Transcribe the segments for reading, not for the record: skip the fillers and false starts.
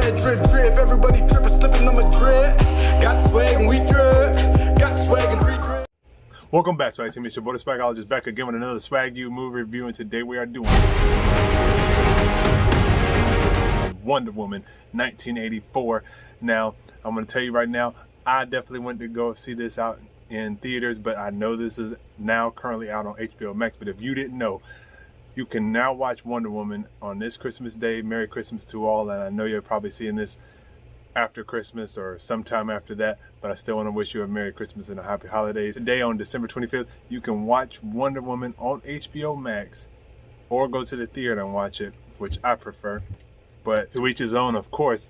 that drip drip. Everybody tripping, slipping on my drip. Got swag and we drip. Got swag and we drip. Welcome back, Swagteam. It's your boy, the Swagologist, back again with another SwagU movie review, and today we are doing Wonder Woman 1984. Now, I'm going to tell you right now, I definitely went to go see this out in theaters, but I know this is now currently out on HBOMAX. But if you didn't know, you can now watch Wonder Woman on this Christmas Day. Merry Christmas to all, and I know you're probably seeing this after Christmas or sometime after that, but I still want to wish you a Merry Christmas and a Happy Holidays. Today on December 25th, you can watch Wonder Woman on HBOMAX or go to the theater and watch it, which I prefer, but to each his own, of course.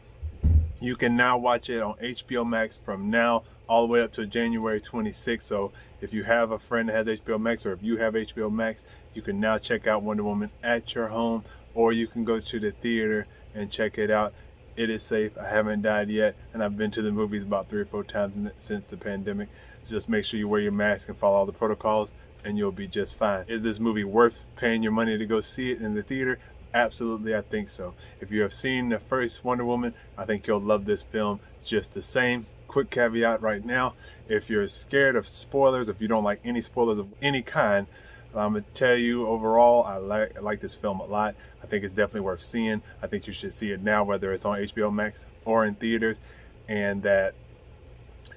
You can now watch it on HBOMAX from now all the way up to January 26th. So if you have a friend that has HBOMAX, or if you have HBOMAX, you can now check out Wonder Woman at your home, or you can go to the theater and check it out. It is safe. I haven't died yet, and I've been to the movies about 3 or 4 times since the pandemic. Just make sure you wear your mask and follow all the protocols, and you'll be just fine. Is this movie worth paying your money to go see it in the theater? Absolutely, I think so. If you have seen the first Wonder Woman, I think you'll love this film just the same. Quick caveat right now, if you're scared of spoilers, if you don't like any spoilers of any kind, I'm gonna tell you overall, I like this film a lot. I think it's definitely worth seeing. I think you should see it now, whether it's on HBOMAX or in theaters, and that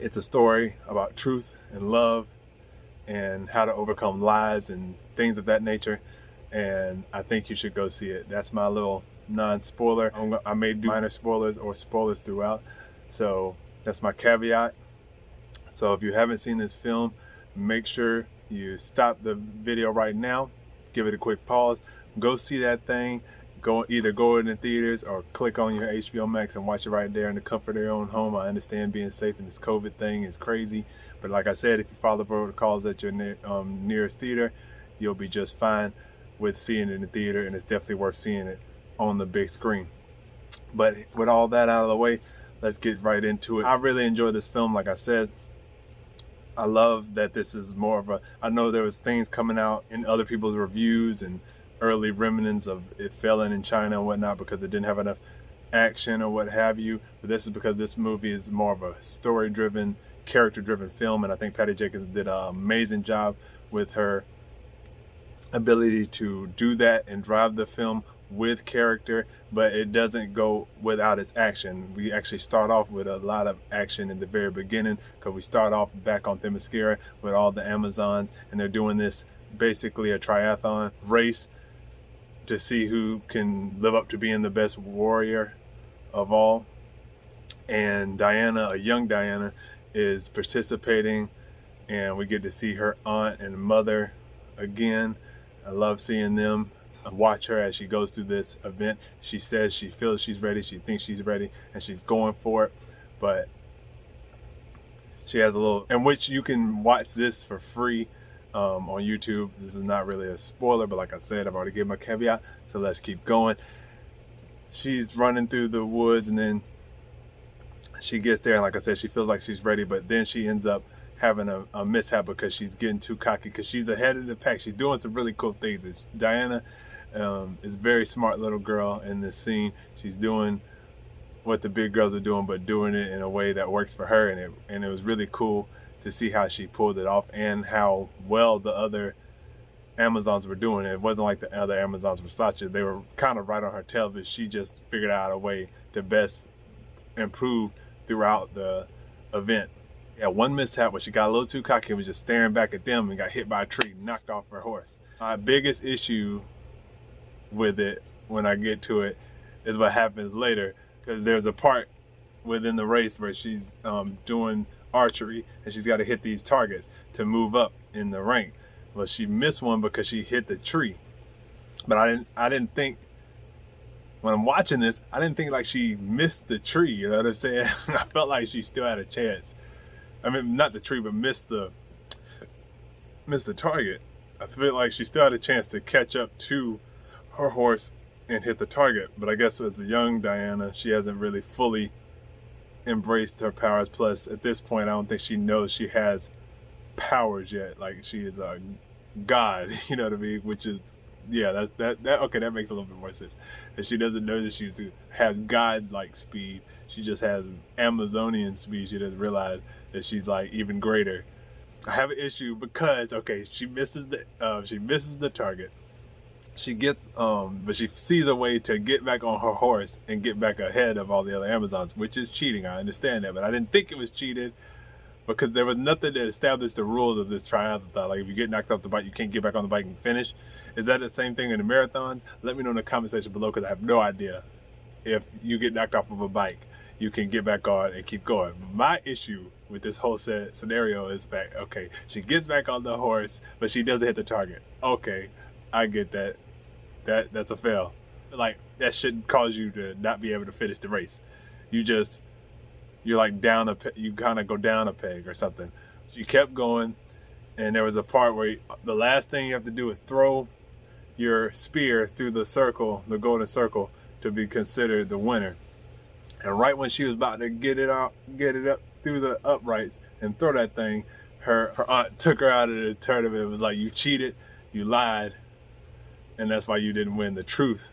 it's a story about truth and love and how to overcome lies and things of that nature. And I think you should go see it. That's my little non-spoiler. I may do minor spoilers or spoilers throughout, so that's my caveat. So if you haven't seen this film, make sure you stop the video right now, give it a quick pause, go see that thing, either go in the theaters or click on your HBOMAX and watch it right there in the comfort of your own home. I understand being safe in this COVID thing is crazy, but like I said, if you follow the protocols at your nearest theater, you'll be just fine with seeing it in the theater, and it's definitely worth seeing it on the big screen. But with all that out of the way, let's get right into it. I really enjoyed this film. Like I said, I love that this is more of a, I know there was things coming out in other people's reviews and early remnants of it failing in China and whatnot because it didn't have enough action or what have you, but this is because this movie is more of a story-driven, character-driven film, and I think Patty Jenkins did an amazing job with her ability to do that and drive the film with character, but it doesn't go without its action. We actually start off with a lot of action in the very beginning, because we start off back on Themyscira with all the Amazons, and they're doing this basically a triathlon race to see who can live up to being the best warrior of all. And Diana, a young Diana, is participating, and we get to see her aunt and mother again. I love seeing them. Watch her as she goes through this event. She says she feels she's ready, she thinks she's ready, and she's going for it. But she has a little, in which you can watch this for free on YouTube. This is not really a spoiler, but like I said, I've already given my caveat, so let's keep going. She's running through the woods, and then she gets there, and like I said, she feels like she's ready, but then she ends up having a mishap because she's getting too cocky, because she's ahead of the pack. She's doing some really cool things. Diana is a very smart little girl in this scene. She's doing what the big girls are doing, but doing it in a way that works for her, and it was really cool to see how she pulled it off and how well the other Amazons were doing it. It wasn't like the other Amazons were slouches. They were kind of right on her tail, but she just figured out a way to best improve throughout the event. Yeah, one mishap where she got a little too cocky and was just staring back at them and got hit by a tree, knocked off her horse. My biggest issue with it, when I get to it, is what happens later, because there's a part within the race where she's doing archery and she's got to hit these targets to move up in the rank. Well, she missed one because she hit the tree, but I didn't think, when I'm watching this, I didn't think like she missed the tree, you know what I'm saying? I felt like she still had a chance. I mean, not the tree, but missed the target. I feel like she still had a chance to catch up to her horse and hit the target. But I guess as a young Diana, she hasn't really fully embraced her powers. Plus, at this point, I don't think she knows she has powers yet. Like, she is a god, you know what I mean? Which is yeah, okay, that makes a little bit more sense. And she doesn't know that has God-like speed. She just has Amazonian speed. She doesn't realize that she's like even greater. I have an issue because, okay, she misses the target. She gets but she sees a way to get back on her horse and get back ahead of all the other Amazons, which is cheating. I understand that, but I didn't think it was cheated because there was nothing that established the rules of this triathlon. Like if you get knocked off the bike, you can't get back on the bike and finish. Is that the same thing in the marathons? Let me know in the comment section below, because I have no idea. If you get knocked off of a bike, you can get back on and keep going. My issue with this whole scenario is that, okay, she gets back on the horse, but she doesn't hit the target. Okay, I get that. That's a fail. Like, that shouldn't cause you to not be able to finish the race. You're like down you kind of go down a peg or something. She kept going, and there was a part where the last thing you have to do is throw your spear through the circle, the golden circle, to be considered the winner. And right when she was about to get it up through the uprights and throw that thing, her aunt took her out of the tournament. It was like, you cheated, you lied, and that's why you didn't win. The truth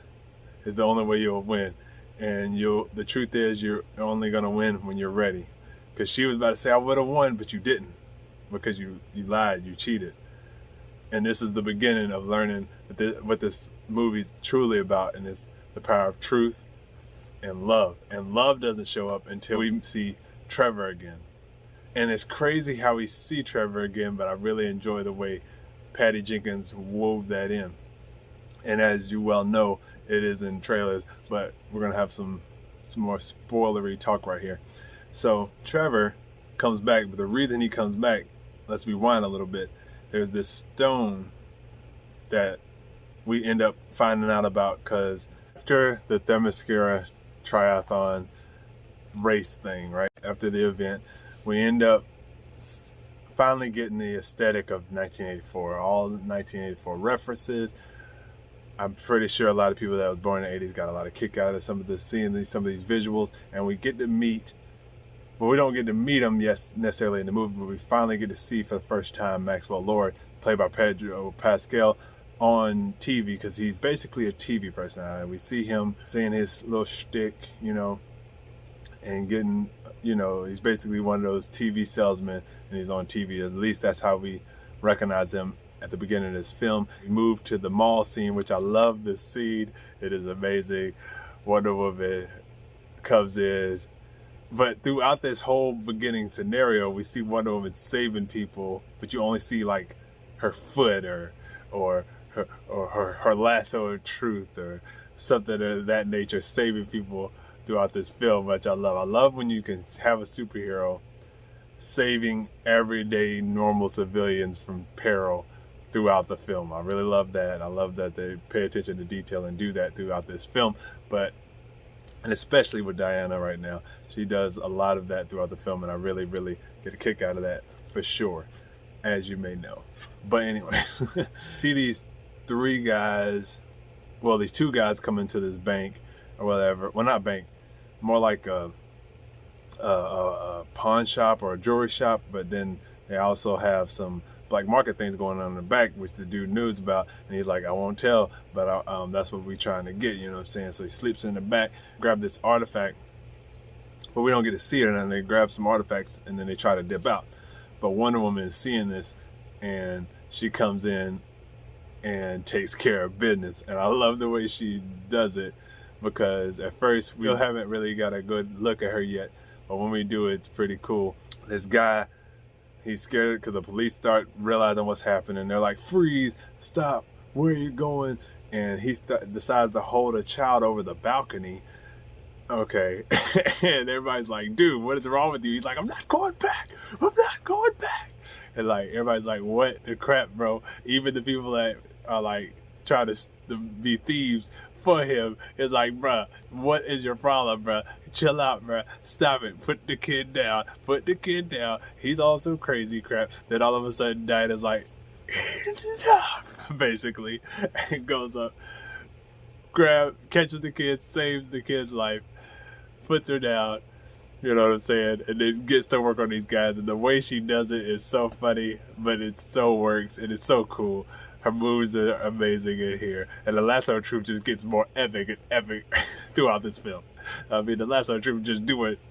is the only way you'll win. And the truth is, you're only gonna win when you're ready. Because she was about to say, I would have won, but you didn't, because you lied, you cheated. And this is the beginning of learning what this movie's truly about, and it's the power of truth and love. And love doesn't show up until we see Trevor again. And it's crazy how we see Trevor again, but I really enjoy the way Patty Jenkins wove that in. And as you well know, it is in trailers, but we're gonna have some more spoilery talk right here. So Trevor comes back, but the reason he comes back, let's rewind a little bit. There's this stone that we end up finding out about, because after the Themyscira triathlon race thing, right after the event, we end up finally getting the aesthetic of 1984, all 1984 references. I'm pretty sure a lot of people that was born in the 80s got a lot of kick out of some of this, seeing some of these visuals, and we get to meet, well, we don't get to meet him necessarily in the movie, but we finally get to see for the first time Maxwell Lord, played by Pedro Pascal, on TV, because he's basically a TV personality. We see him saying his little shtick, you know, and getting, you know, he's basically one of those TV salesmen, and he's on TV. At least that's how we recognize him at the beginning of this film. We move to the mall scene, which I love this scene. It is amazing. Wonder Woman comes in. But throughout this whole beginning scenario, we see Wonder Woman saving people, but you only see like her foot or her lasso of truth or something of that nature, saving people throughout this film, which I love. I love when you can have a superhero saving everyday normal civilians from peril throughout the film. I really love that. I love that they pay attention to detail and do that throughout this film. And especially with Diana right now, she does a lot of that throughout the film, and I really, really get a kick out of that for sure, as you may know. But anyways, see these three guys, well, these two guys come into this bank or whatever. Well, not bank, more like a pawn shop or a jewelry shop, but then they also have some black market things going on in the back, which the dude knows about, and he's like, I won't tell, but that's what we're trying to get, you know what I'm saying? So he sleeps in the back, grab this artifact, but we don't get to see it, and they grab some artifacts, and then they try to dip out. But Wonder Woman is seeing this, and she comes in and takes care of business, and I love the way she does it, because at first we haven't really got a good look at her yet, but when we do, it's pretty cool. This guy, he's scared because the police start realizing what's happening. They're like, freeze, stop, where are you going? And he decides to hold a child over the balcony. Okay. And everybody's like, dude, what is wrong with you? He's like, I'm not going back. I'm not going back. And like, everybody's like, what the crap, bro? Even the people that are like trying to be thieves for him is like, bruh, what is your problem, bruh? Chill out, bruh. Stop it. Put the kid down. Put the kid down. He's also crazy crap. Then all of a sudden Diana's like, enough, basically. And goes up, catches the kid, saves the kid's life, puts her down, you know what I'm saying, and then gets to work on these guys. And the way she does it is so funny, but it so works, and it's so cool. Her moves are amazing in here, and the Lasso troop just gets more epic and epic throughout this film. I mean, the Lasso troop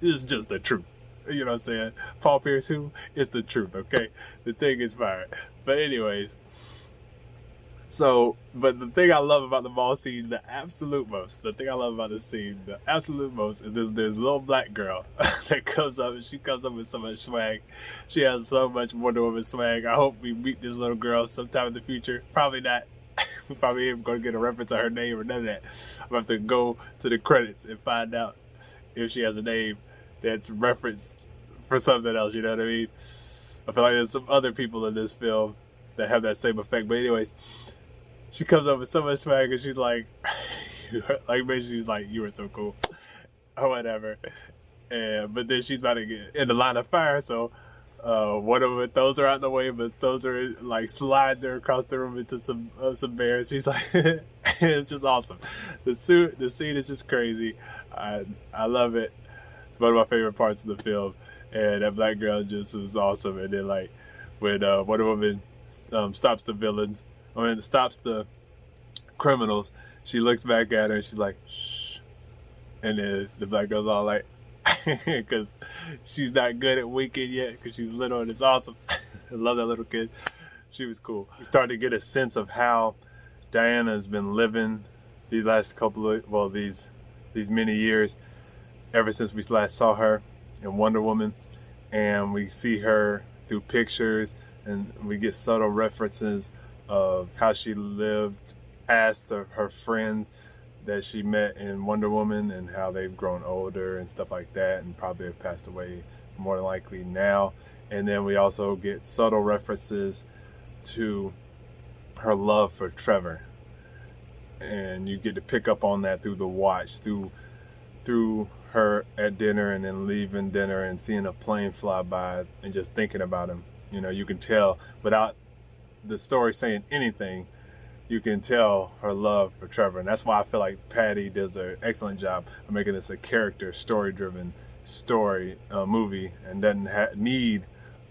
is just the truth. You know what I'm saying? Paul Pierce, who is the truth? Okay, the thing is fire. But anyways, but the thing I love about the ball scene, the absolute most, is there's a little black girl that comes up, and she comes up with so much swag. She has so much Wonder Woman swag. I hope we meet this little girl sometime in the future. Probably not. We probably ain't going to get a reference on her name or none of that. I'm going to have to go to the credits and find out if she has a name that's referenced for something else, you know what I mean? I feel like there's some other people in this film that have that same effect. But anyways, she comes up with so much swag, and she's like, basically she's like, you were so cool, or whatever. But then she's about to get in the line of fire, so one of them throws her out the way, but throws her, like, slides her across the room into some bears. She's like, it's just awesome. The scene is just crazy. I love it. It's one of my favorite parts of the film, and that black girl just was awesome. And then, like, when Wonder Woman stops the criminals, she looks back at her and she's like, shh. And then the black girl's all like, because she's not good at winking yet, because she's little, and it's awesome. I love that little kid. She was cool. We started to get a sense of how Diana has been living these last these many years, ever since we last saw her in Wonder Woman. And we see her through pictures, and we get subtle references of how she lived past her friends that she met in Wonder Woman, and how they've grown older and stuff like that, and probably have passed away more than likely now. And then we also get subtle references to her love for Trevor, and you get to pick up on that through the watch, through her at dinner, and then leaving dinner and seeing a plane fly by and just thinking about him. You know, you can tell without the story saying anything, you can tell her love for Trevor. And that's why I feel like Patty does an excellent job of making this a character, story-driven movie, and doesn't need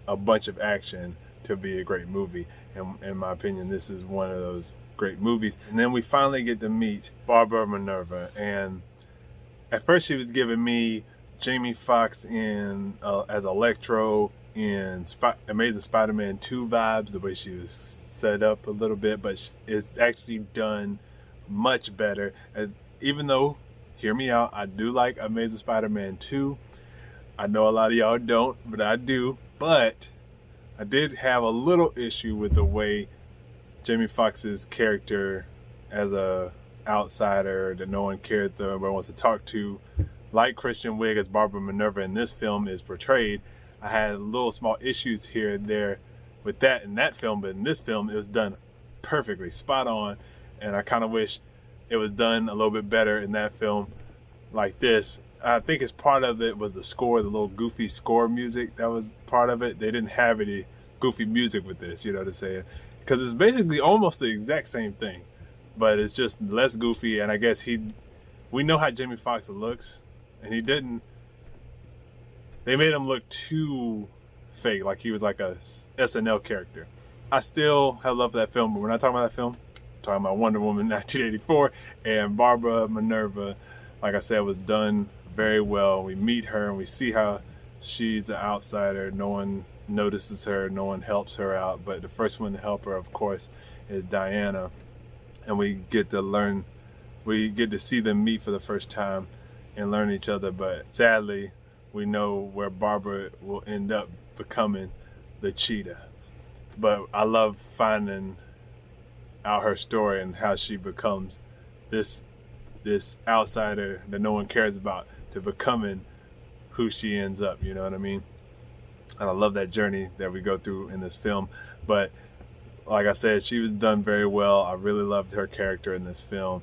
a bunch of action to be a great movie. And in my opinion, this is one of those great movies. And then we finally get to meet Barbara Minerva, and at first she was giving me Jamie Foxx as Electro in Amazing Spider-Man 2 vibes, the way she was set up a little bit, but it's actually done much better. Even though, hear me out, I do like Amazing Spider-Man 2. I know a lot of y'all don't, but I do. But I did have a little issue with the way Jamie Foxx's character as a outsider that no one cares or wants to talk to, like Kristen Wiig as Barbara Minerva in this film, is portrayed. I had little small issues here and there with that in that film, but in this film it was done perfectly, spot on. And I kind of wish it was done a little bit better in that film like this. I think it's part of it was the score, the little goofy score music that was part of it. They didn't have any goofy music with this, you know what I'm saying? Because it's basically almost the exact same thing, but it's just less goofy. And I guess we know how Jamie Foxx looks, and they made him look too fake, like he was like a SNL character. I still have love for that film, but we're not talking about that film. I'm talking about Wonder Woman 1984, and Barbara Minerva, like I said, was done very well. We meet her and we see how she's an outsider. No one notices her, no one helps her out, but the first one to help her, of course, is Diana. And we get to see them meet for the first time and learn each other. But sadly, we know where Barbara will end up becoming the Cheetah. But I love finding out her story and how she becomes this outsider that no one cares about to becoming who she ends up, you know what I mean? And I love that journey that we go through in this film. But like I said, she was done very well. I really loved her character in this film,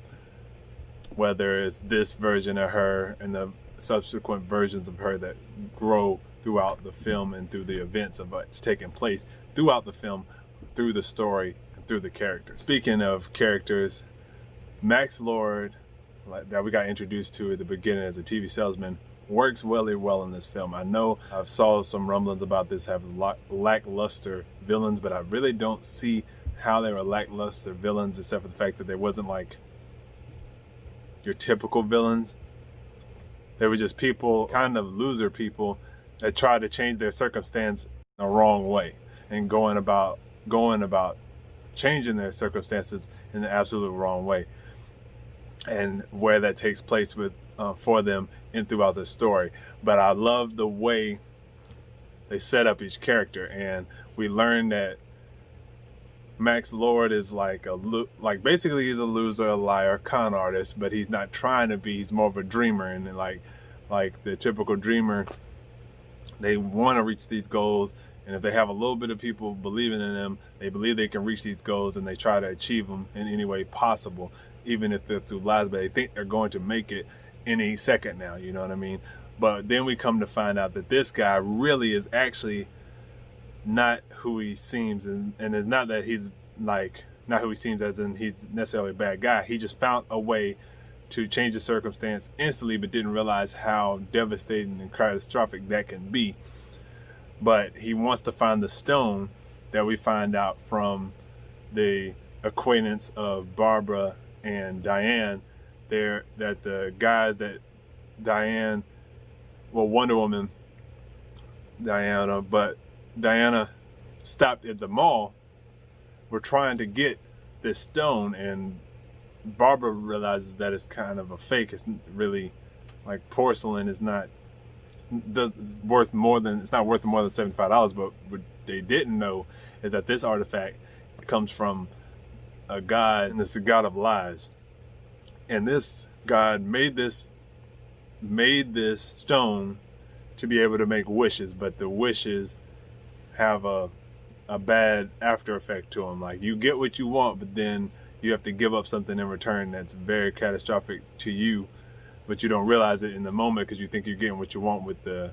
whether it's this version of her and the subsequent versions of her that grow throughout the film and through the events of what's taking place throughout the film, through the story, and through the characters. Speaking of characters, Maxwell Lord, that we got introduced to at the beginning as a TV salesman, works really well in this film. I know I've saw some rumblings about this having lackluster villains, but I really don't see how they were lackluster villains, except for the fact that they wasn't like your typical villains. They were just people, kind of loser people, that tried to change their circumstance in the wrong way and going about changing their circumstances in the absolute wrong way, and where that takes place with for them in throughout the story. But I love the way they set up each character, and we learn that Max Lord is like basically he's a loser, a liar, con artist, but he's not trying to be. He's more of a dreamer, and like the typical dreamer, they want to reach these goals, and if they have a little bit of people believing in them, they believe they can reach these goals, and they try to achieve them in any way possible, even if they're through lies, but they think they're going to make it any second now, you know what I mean? But then we come to find out that this guy really is actually not who he seems, and it's not that he's like not who he seems as in he's necessarily a bad guy. He just found a way to change the circumstance instantly, but didn't realize how devastating and catastrophic that can be. But he wants to find the stone that we find out from the acquaintance of Barbara and Diane there, that the guys that Diane, well, Wonder Woman Diana, but Diana stopped at the mall, were trying to get this stone, and Barbara realizes that it's kind of a fake. It's really like porcelain. Is not it's worth more than $75. But what they didn't know is that this artifact comes from a god, and it's the god of lies. And this god made this stone to be able to make wishes, but the wishes have a bad after effect to them. Like, you get what you want, but then you have to give up something in return that's very catastrophic to you, but you don't realize it in the moment because you think you're getting what you want with the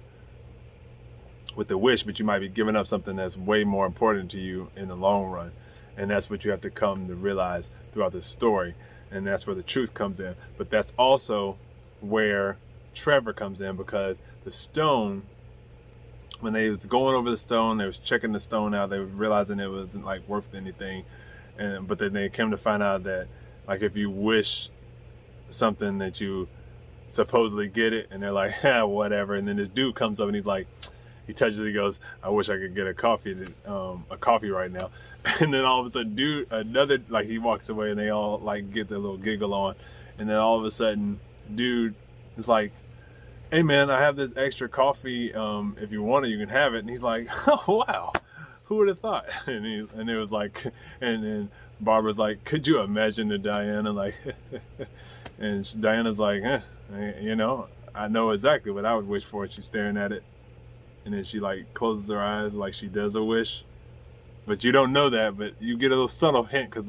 wish, but you might be giving up something that's way more important to you in the long run. And that's what you have to come to realize throughout the story, and that's where the truth comes in. But that's also where Trevor comes in, because the stone, when they was going over the stone, they was checking the stone out, they were realizing it wasn't like worth anything, but then they came to find out that like if you wish something that you supposedly get it, and they're like, whatever. And then this dude comes up and he's like, he touches it, he goes, I wish I could get a coffee right now. And then all of a sudden another, like, he walks away and they all like get their little giggle on, and then all of a sudden dude is like, hey man, I have this extra coffee, if you want it you can have it. And he's like, oh wow, who would have thought? And it was like, and then Barbara's like, could you imagine to Diana, like and Diana's like, you know, I know exactly what I would wish for. And she's staring at it, and then she like closes her eyes like she does a wish, but you don't know that, but you get a little subtle hint because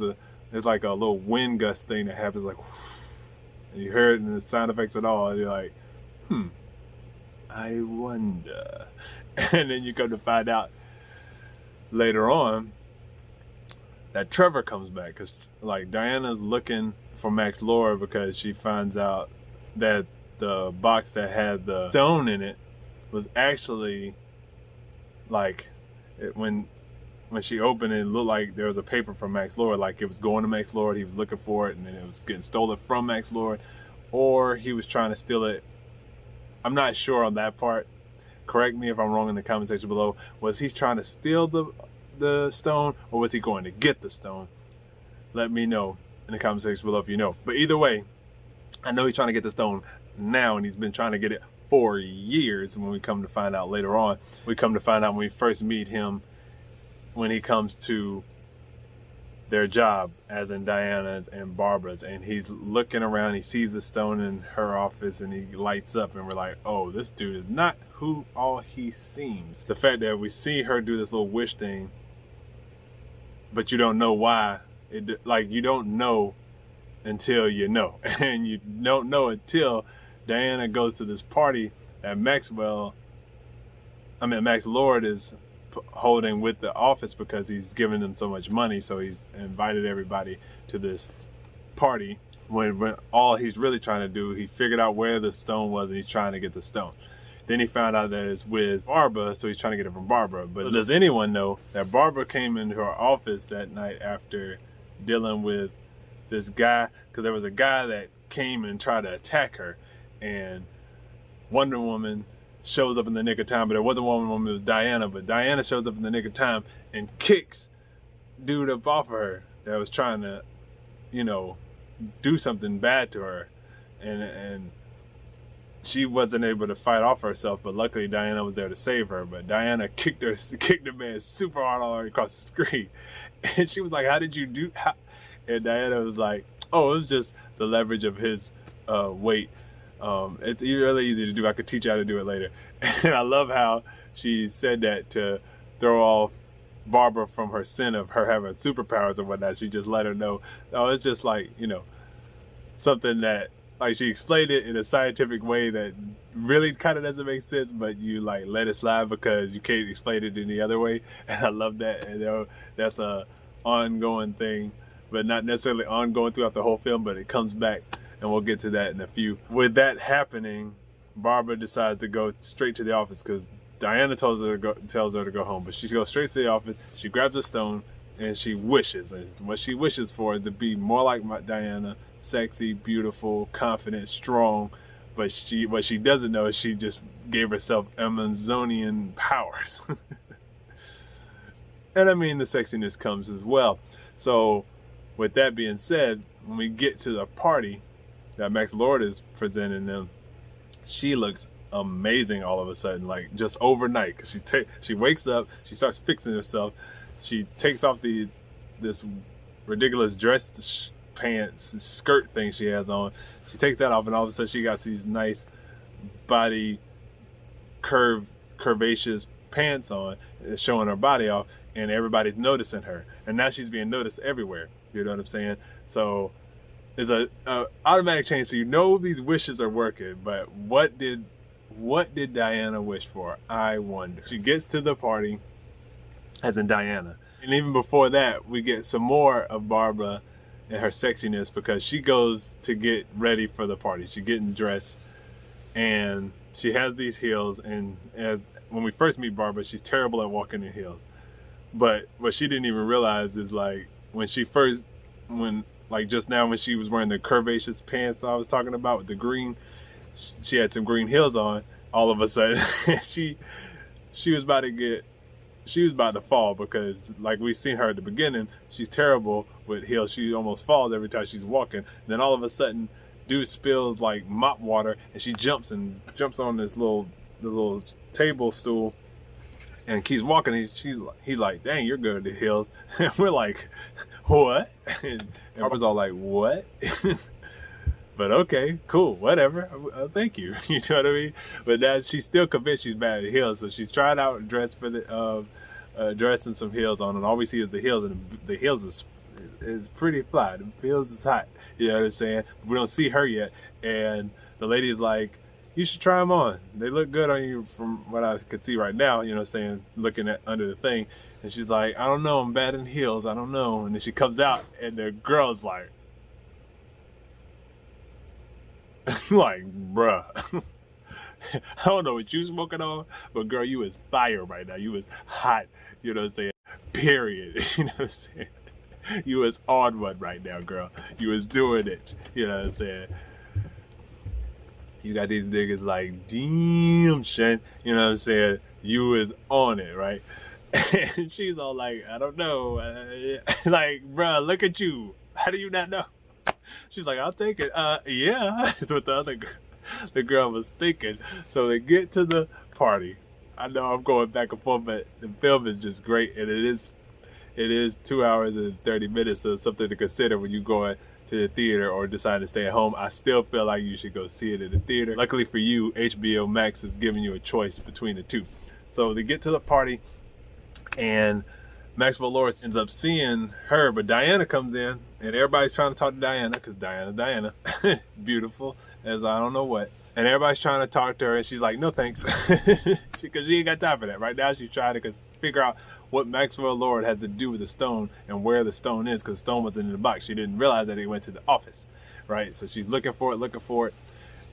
there's like a little wind gust thing that happens, like, and you hear it and the sound effects at all, and you're like, I wonder. And then you come to find out later on that Trevor comes back, because like Diana's looking for Max Lord because she finds out that the box that had the stone in it was actually like when she opened it, it looked like there was a paper from Max Lord, like it was going to Max Lord, he was looking for it, and then it was getting stolen from Max Lord, or he was trying to steal it. I'm not sure on that part. Correct me if I'm wrong in the comment section below. Was he trying to steal the stone, or was he going to get the stone? Let me know in the comment section below if you know. But either way, I know he's trying to get the stone now, and he's been trying to get it for years. When we come to find out later on, we come to find out when we first meet him, when he comes to their job, as in Diana's and Barbara's, and he's looking around, he sees the stone in her office, and he lights up, and we're like, oh, this dude is not who all he seems. The fact that we see her do this little wish thing, but you don't know why. Like, you don't know until you know. And you don't know until Diana goes to this party that Max Lord is holding with the office, because he's giving them so much money, so he's invited everybody to this party, when all he's really trying to do, he figured out where the stone was, and he's trying to get the stone. Then he found out that it's with Barbara, so he's trying to get it from Barbara. But does anyone know that Barbara came into her office that night after dealing with this guy? Because there was a guy that came and tried to attack her, and Wonder Woman shows up in the nick of time, but it wasn't Wonder Woman, it was Diana. But Diana shows up in the nick of time and kicks dude up off of her that was trying to, you know, do something bad to her, and she wasn't able to fight off herself, but luckily Diana was there to save her. But Diana kicked the man super hard all the way across the screen, and she was like, "How did you do?" And Diana was like, "Oh, it was just the leverage of his weight. It's really easy to do. I could teach you how to do it later." And I love how she said that to throw off Barbara from her sin of her having superpowers and whatnot. She just let her know, oh, it's just like, you know, something that, like, she explained it in a scientific way that really kind of doesn't make sense, but you like let it slide because you can't explain it any other way. And I love that. And that's a ongoing thing, but not necessarily ongoing throughout the whole film, but it comes back, and we'll get to that in a few. With that happening, Barbara decides to go straight to the office because Diana tells her to go home, but she goes straight to the office. She grabs a stone and she wishes. And what she wishes for is to be more like Diana, sexy, beautiful, confident, strong. But what she doesn't know is she just gave herself Amazonian powers. And I mean, the sexiness comes as well. So with that being said, when we get to the party that Maxwell Lord is presenting them, she looks amazing all of a sudden, like just overnight. Cause she wakes up, she starts fixing herself, she takes off this ridiculous dress pants skirt thing she has on. She takes that off, and all of a sudden she got these nice body curvaceous pants on, showing her body off, and everybody's noticing her, and now she's being noticed everywhere. You know what I'm saying? So it's a automatic change. So you know these wishes are working, but what did Diana wish for? I wonder. She gets to the party, as in Diana. And even before that, we get some more of Barbara and her sexiness, because she goes to get ready for the party. She's getting dressed, and she has these heels. And when we first meet Barbara, she's terrible at walking in heels. But what she didn't even realize is, like, like just now when she was wearing the curvaceous pants that I was talking about with the green, she had some green heels on. All of a sudden, she was about to fall, because like we've seen her at the beginning, she's terrible with heels. She almost falls every time she's walking. And then all of a sudden, dude spills like mop water, and she jumps on this little table stool and keeps walking. And he's like, "Dang, you're good at the heels." And we're like, "What?" And Barbara's all like, "What?" But okay, cool, whatever. Thank you. You know what I mean? But now she's still convinced she's bad at heels, so she tried out a dress for the dress and some heels on, and all we see is the heels, and the heels is pretty fly. The heels is hot. You know what I'm saying? We don't see her yet, and the lady is like, "You should try them on. They look good on you from what I can see right now." You know what I'm saying? Looking at under the thing, and she's like, "I don't know. I'm bad in heels. I don't know." And then she comes out, and the girl's like. Like, bruh, I don't know what you smoking on, but girl, you is fire right now. You is hot, you know what I'm saying? Period. You know what I'm saying? You is on one right now, girl. You is doing it. You know what I'm saying? You got these niggas like, damn, Shen. You know what I'm saying? You is on it, right? And she's all like, "I don't know." Like, bruh, look at you. How do you not know? She's like, "I'll take it." Yeah, that's what the girl was thinking. So they get to the party. I know I'm going back and forth, but the film is just great, and it is 2 hours and 30 minutes, so it's something to consider when you go to the theater or decide to stay at home. I still feel like you should go see it in the theater. Luckily for you, HBOMAX is giving you a choice between the two. So they get to the party, and Maxwell Lord ends up seeing her, but Diana comes in, and everybody's trying to talk to Diana, because Diana, beautiful as I don't know what. And everybody's trying to talk to her, and she's like, "No thanks," because she ain't got time for that. Right now she's trying to figure out what Maxwell Lord has to do with the stone and where the stone is, because the stone wasn't in the box. She didn't realize that it went to the office, right? So she's looking for it,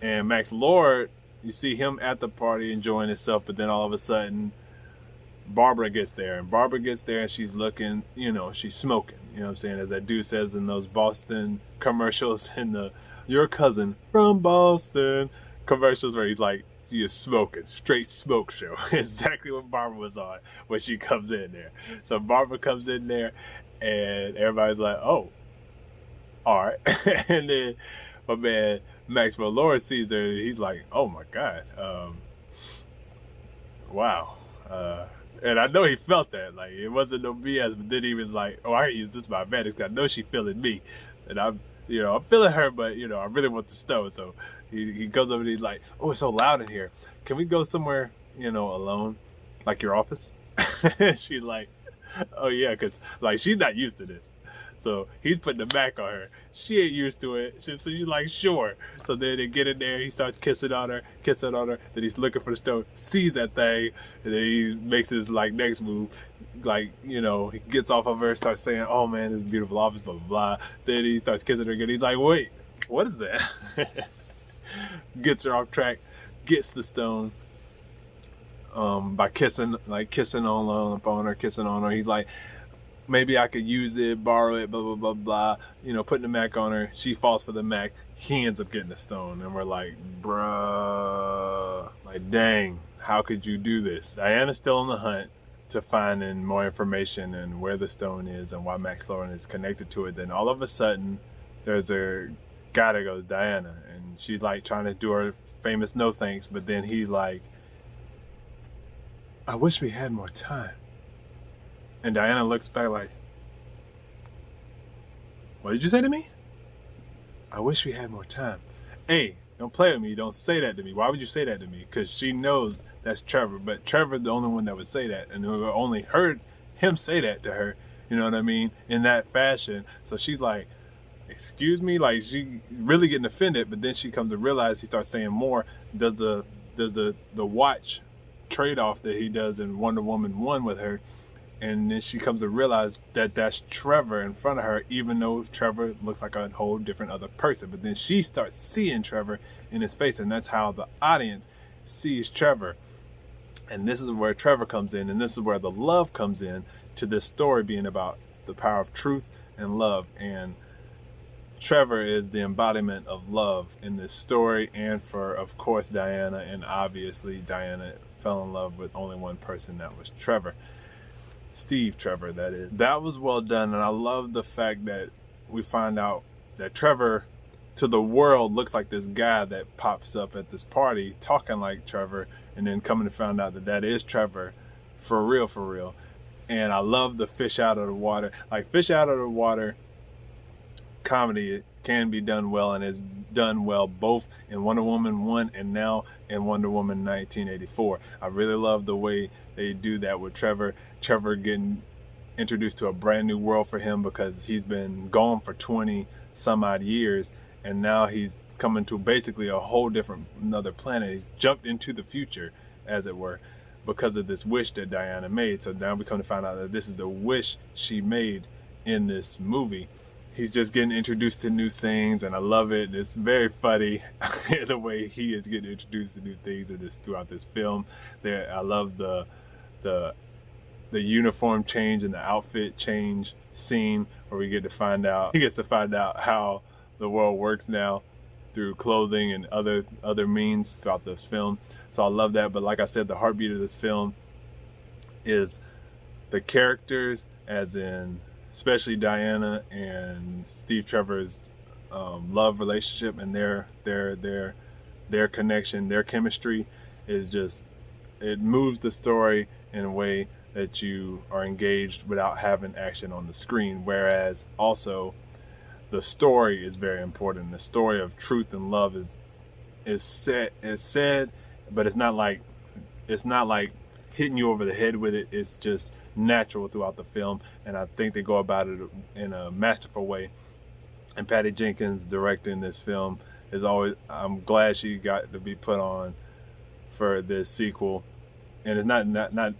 and Max Lord you see him at the party enjoying himself, but then all of a sudden Barbara gets there, and she's looking, you know, she's smoking, you know what I'm saying, as that dude says in those Boston commercials, in the your cousin from Boston commercials, where he's like, he is smoking, straight smoke show. Exactly what Barbara was on when she comes in there. So Barbara comes in there and everybody's like, oh, all right. And then my man Maxwell Lord sees her, and he's like, oh my God, wow. And I know he felt that, like, it wasn't no BS, but then he was like, oh, I can use this by advantage, I know she feeling me, and I'm feeling her, but, you know, I really want the stone. So he goes over and he's like, oh, it's so loud in here, can we go somewhere, you know, alone, like your office? She's like, oh yeah, because, like, she's not used to this. So he's putting the Mac on her. She ain't used to it. So she's like, sure. So then they get in there. He starts kissing on her. Then he's looking for the stone, sees that thing, and then he makes his, like, next move. Like, you know, he gets off of her, starts saying, oh man, this is a beautiful office, blah, blah, blah. Then he starts kissing her again. He's like, wait, what is that? Gets her off track, gets the stone by kissing on her. He's like, maybe I could use it, borrow it, blah, blah, blah, blah. You know, putting the Mac on her. She falls for the Mac. He ends up getting the stone. And we're like, bruh. Like, dang, how could you do this? Diana's still on the hunt to finding more information and where the stone is and why Max Lord is connected to it. Then all of a sudden, there's a guy that goes, Diana. And she's like trying to do her famous no thanks. But then he's like, I wish we had more time. And Diana looks back like, what did you say to me? I wish we had more time. Hey, don't play with me. Don't say that to me. Why would you say that to me? Because she knows that's Trevor. But Trevor's the only one that would say that. And who only heard him say that to her, you know what I mean, in that fashion. So she's like, excuse me? Like, she really getting offended. But then she comes to realize, he starts saying more. Does the watch trade-off that he does in Wonder Woman 1 with her. And then she comes to realize that that's Trevor in front of her, even though Trevor looks like a whole different other person. But then she starts seeing Trevor in his face, and that's how the audience sees Trevor. And this is where Trevor comes in, and this is where the love comes in to this story being about the power of truth and love. And Trevor is the embodiment of love in this story, and for, of course, Diana. And obviously Diana fell in love with only one person, that was Trevor. Steve Trevor, that is. That was well done, and I love the fact that we find out that Trevor, to the world, looks like this guy that pops up at this party talking like Trevor, and then coming to find out that that is Trevor, for real, for real. And I love the fish out of the water. Like, fish out of the water comedy can be done well, and is done well both in Wonder Woman 1 and now in Wonder Woman 1984. I really love the way they do that with Trevor getting introduced to a brand new world for him, because he's been gone for 20 some odd years, and now he's coming to basically a whole different, another planet. He's jumped into the future, as it were, because of this wish that Diana made. So now we come to find out that this is the wish she made in this movie. He's just getting introduced to new things, and I love it. It's very funny the way he is getting introduced to new things in this, throughout this film. I love the uniform change and the outfit change scene, where he gets to find out how the world works now through clothing and other means throughout this film. So I love that. But like I said, the heartbeat of this film is the characters, as in especially Diana and Steve Trevor's love relationship, and their connection, their chemistry is just, it moves the story in a way that you are engaged without having action on the screen. Whereas also the story is very important. The story of truth and love is said, but it's not like hitting you over the head with it. It's just natural throughout the film, and I think they go about it in a masterful way. And Patty Jenkins directing this film is always, I'm glad she got to be put on for this sequel. And it's not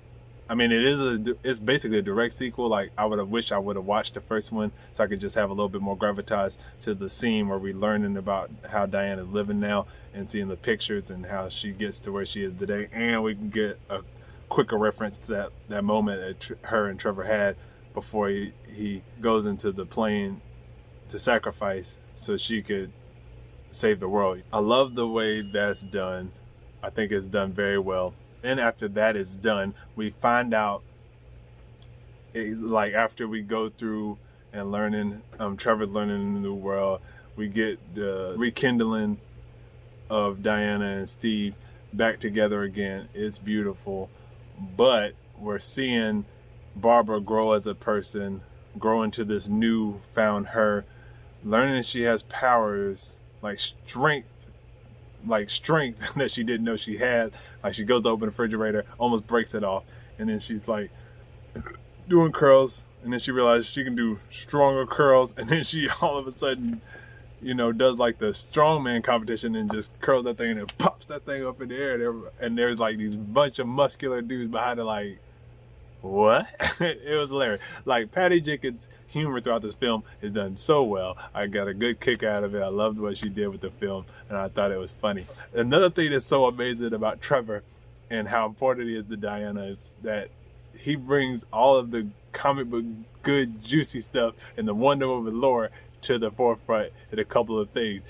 I mean, it's basically a direct sequel. Like, I would have wished I would have watched the first one so I could just have a little bit more gravitas to the scene where we're learning about how Diana's living now and seeing the pictures and how she gets to where she is today, and we can get a quicker reference to that moment that her and Trevor had before he goes into the plane to sacrifice so she could save the world. I love the way that's done. I think it's done very well. Then after that is done, we find out, like after we go through and learning, Trevor's learning the new world, we get the rekindling of Diana and Steve back together again. It's beautiful, but we're seeing Barbara grow as a person, grow into this new found her, learning that she has powers like strength that she didn't know she had. Like, she goes to open the refrigerator, almost breaks it off, and then she's like doing curls, and then she realizes she can do stronger curls, and then she all of a sudden, you know, does like the strongman competition and just curls that thing and it pops that thing up in the air, and there's like these bunch of muscular dudes behind it like, what? It was hilarious. Like, Patty Jenkins' humor throughout this film is done so well. I got a good kick out of it. I loved what she did with the film, and I thought it was funny. Another thing that's so amazing about Trevor and how important he is to Diana is that he brings all of the comic book good juicy stuff and the Wonder Woman lore to the forefront in a couple of things.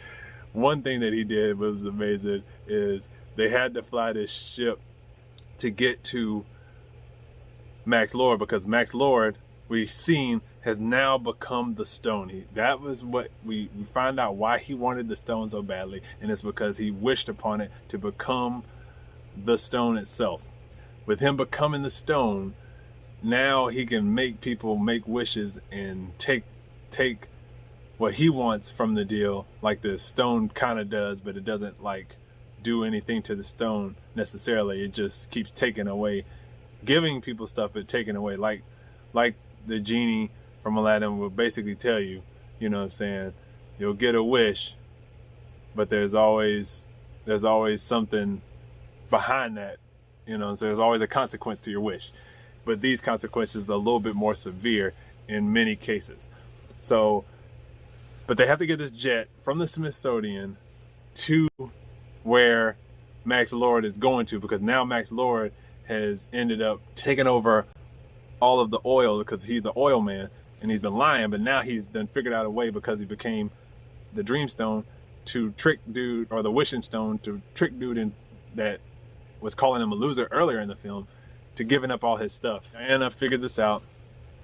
One thing that he did was amazing is they had to fly this ship to get to Max Lord, because Max Lord, we've seen, has now become the stone. That was what we find out why he wanted the stone so badly, and it's because he wished upon it to become the stone itself. With him becoming the stone, now he can make people make wishes and take what he wants from the deal, like the stone kind of does, but it doesn't like do anything to the stone necessarily. It just keeps taking away, giving people stuff but taking away, like the genie from Aladdin will basically tell you, you know what I'm saying, you'll get a wish, but there's always something behind that, you know, so there's always a consequence to your wish. But these consequences are a little bit more severe in many cases. So, but they have to get this jet from the Smithsonian to where Max Lord is going to, because now Max Lord has ended up taking over all of the oil, because he's an oil man and he's been lying, but now he's done figured out a way, because he became the Dreamstone, to trick dude, or the Wishing Stone, to trick dude in that was calling him a loser earlier in the film, to giving up all his stuff. Diana figures this out,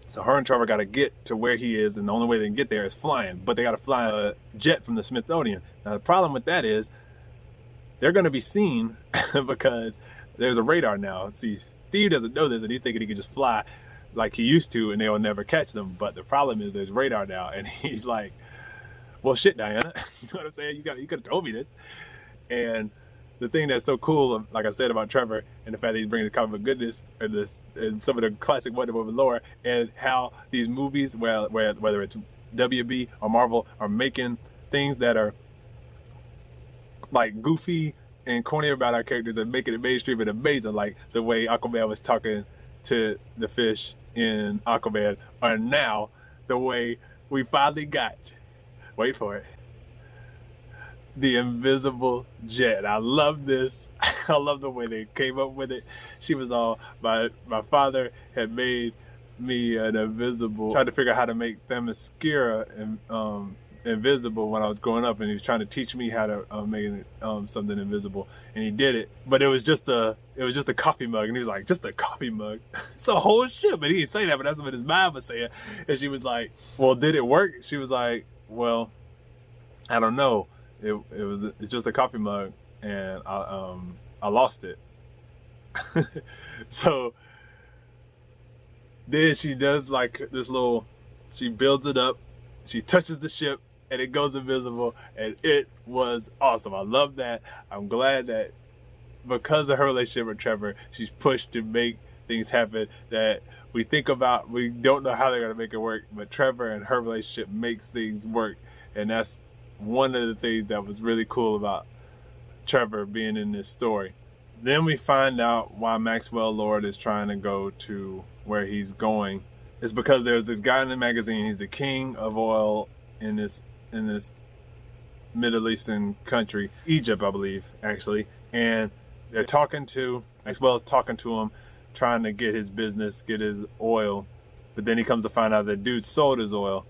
so her and Trevor got to get to where he is, and the only way they can get there is flying, but they got to fly a jet from the Smithsonian. Now the problem with that is they're going to be seen because there's a radar now. See, Steve doesn't know this, and he's thinking he can just fly like he used to and they'll never catch them. But the problem is there's radar now, and he's like, well, shit, Diana, you know what I'm saying? You could have told me this. And the thing that's so cool, like I said, about Trevor and the fact that he's bringing the comic book goodness and some of the classic Wonder Woman lore, and how these movies, whether it's WB or Marvel, are making things that are like goofy and corny about our characters and making it mainstream and amazing, like the way Aquaman was talking to the fish in Aquaman, or now the way we finally got, wait for it, the invisible jet. I love this. I love the way they came up with it. She was all, my father had made me an invisible, tried to figure out how to make Themyscira invisible when I was growing up, and he was trying to teach me how to make something invisible, and he did it, but it was just a coffee mug, and he was like, just a coffee mug? It's a whole shit. But he didn't say that, but that's what his mind was saying. And she was like, well, did it work? She was like, well, I don't know. It's just a coffee mug, and I lost it. So then she does like this little, she builds it up, she touches the ship, and it goes invisible, and it was awesome. I love that. I'm glad that because of her relationship with Trevor, she's pushed to make things happen that we think about. We don't know how they're going to make it work, but Trevor and her relationship makes things work, and that's one of the things that was really cool about Trevor being in this story. Then we find out why Maxwell Lord is trying to go to where he's going. It's because there's this guy in the magazine. He's the king of oil in this Middle Eastern country, Egypt, I believe, actually. And they're talking to Maxwell's talking to him, trying to get his business, get his oil. But then he comes to find out that dude sold his oil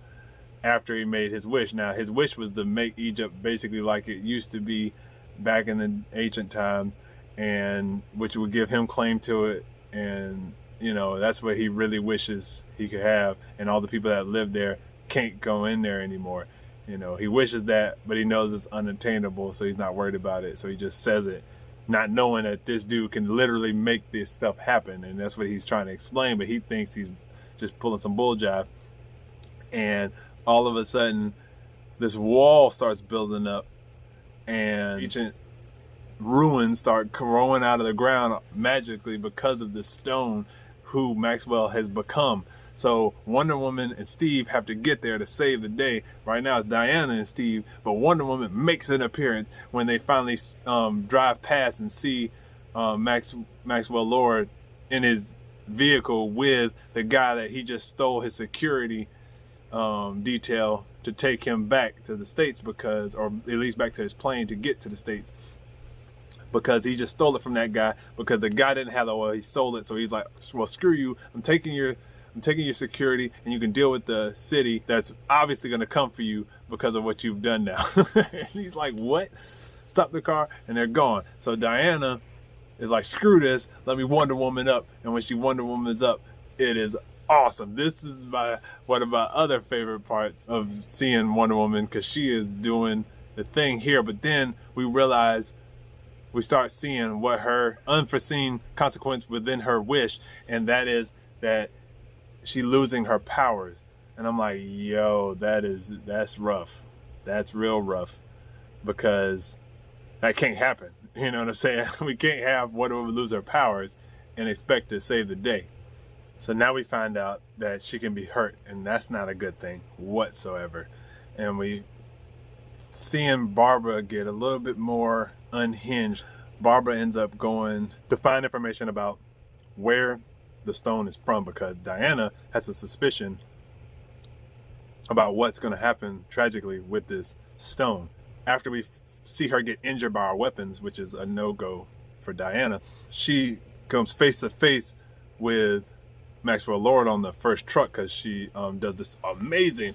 after he made his wish. Now, his wish was to make Egypt basically like it used to be back in the ancient times, and which would give him claim to it. And, you know, that's what he really wishes he could have. And all the people that live there can't go in there anymore. You know, he wishes that, but he knows it's unattainable, so he's not worried about it. So he just says it, not knowing that this dude can literally make this stuff happen. And that's what he's trying to explain, but he thinks he's just pulling some bull jive. And all of a sudden, this wall starts building up, and ancient ruins start growing out of the ground magically because of the stone who Maxwell has become. So Wonder Woman and Steve have to get there to save the day. Right now it's Diana and Steve, but Wonder Woman makes an appearance when they finally drive past and see Maxwell Lord in his vehicle with the guy that he just stole his security detail to take him back to the States, because, or at least back to his plane to get to the States, because he just stole it from that guy, because the guy didn't have the oil, he sold it. So he's like, well, screw you, I'm taking your security, and you can deal with the city that's obviously going to come for you because of what you've done now. And he's like, what? Stop the car, and they're gone. So Diana is like, screw this, let me Wonder Woman up. And when she Wonder Woman's up, it is awesome. This is one of my other favorite parts of seeing Wonder Woman, because she is doing the thing here. But then we start seeing what her unforeseen consequence within her wish, and that is that she losing her powers. And I'm like, yo, that's rough. That's real rough, because that can't happen. You know what I'm saying? We can't have Wonder Woman lose her powers and expect to save the day. So now we find out that she can be hurt, and that's not a good thing whatsoever. And we seeing Barbara get a little bit more unhinged. Barbara ends up going to find information about where the stone is from, because Diana has a suspicion about what's going to happen tragically with this stone. After we see her get injured by our weapons, which is a no-go for Diana, she comes face to face with Maxwell Lord on the first truck, because she does this amazing,